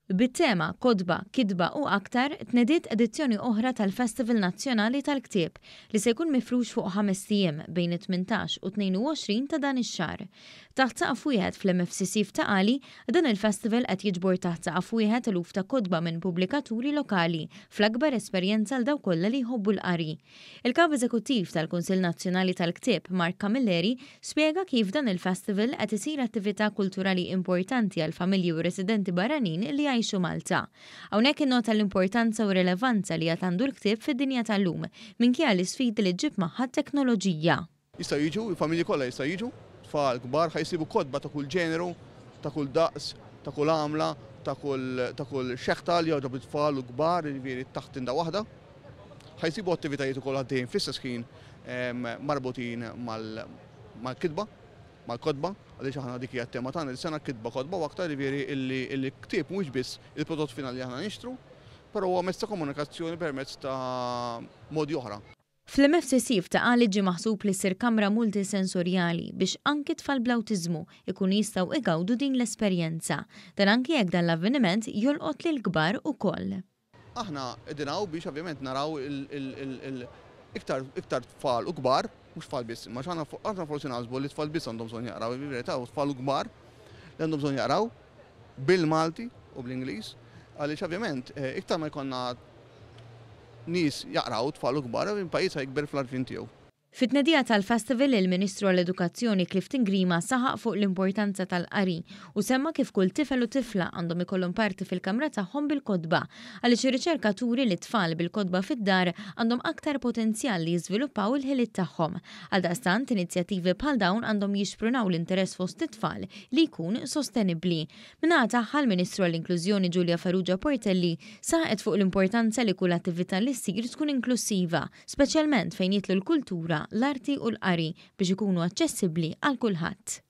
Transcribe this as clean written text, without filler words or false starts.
Bit-tema Kodba, Kidba u aktar tnediet edizzjoni oħra tal-Festival Nazzjonali tal-Ktieb li se jkun mifrux fuq 5 ijiem bejn 18 u 22 ta' dan ix-xahar. Taħt saqaf wieħed fl-MFCC f'Taqali, dan il-festival qed jiġbor taħt saqaf wieħed eluf ta' kodba minn pubblikaturi lokali fl-akbar esperjenza l daw kollha li jħobbu l-qari. Il-Kap Eżekuttiv tal-Kunsill Nazzjonali tal-Ktieb, Mark Camilleri, spjega kif dan il-festival qed isir attività kulturali importanti għal familji u residenti barranin li jgħixu Malta. Hawnhekk innota l-importanza u rilevanza li għandu l-ktieb fid-dinja tal-lum minkejja l-isfidi li ġib magħha t-teknoloġija. Jista' jiġu, il-familji kollha jista' jiġu, tfal kbar ħajsibu kodba ta' kull ġeneru, ta' kull daqs, ta' kull għamla, ta' kull xeħta li jogħġob it-tfal u kbar, jiġifieri taħt tinda waħda. Ħajsibu attivitajiet ukoll għaddejjin fl-istess ħin marbutin mal-kidba, mal-kodba, għaliex aħna dik hija t-tema tagħna li sena kidba kodba u aktar jiġifieri il-ktieb mhux biss il-prodott finali aħna nixtru, però huwa mezz ta' komunikazzjoni permezz ta' modi oħra. Fl-MFCC f'Taqali ġie maħsub li ssir kamra multisensorjali biex anki tfal bl-awtiżmu ikunu jistgħu igawdu din l-esperjenza. Dan anki jekk dan l-avveniment jolqot lil kbar ukoll. Aħna qegħdin biex ovvjament naraw iktar tfal u kbar, mhux tfal biss, ma aħna forsi naħsbu li tfal biss għandhom bżonn jaqraw, il-verità u tfal u kbar li għandhom bżonn jaqraw bil-Malti u bl-Ingliż, għaliex ovvjament iktar ma jkollna nies jaqraw tfal u kbar minn pajjiż jikber fl-arfin tiegħu. Fit-tnedija tal-festival il-Ministru għall-Edukazzjoni Clifton Grima saħaq fuq l-importanza tal-qari u semma kif kull tifel u tifla għandhom ikollhom parti fil-kamra tagħhom bil-kodba għaliex ir-riċerkaturi li tfal bil-kodba fid-dar għandhom aktar potenzjal li jiżviluppaw il-ħiliet tagħhom. Għaldaqstant inizjattivi bħal dawn għandhom jixprunaw l-interess fost it-tfal li jkun sostenibbli. Minnaħa tagħha l-Ministru għall-Inklużjoni Giulia Farrugia Portelli saħqet fuq l-importanza li kull attività li ssir tkun inklusiva, speċjalment fejn jitlu l-kultura, l-arti u l-qari biex ikunu aċċessibbli għal kulħadd.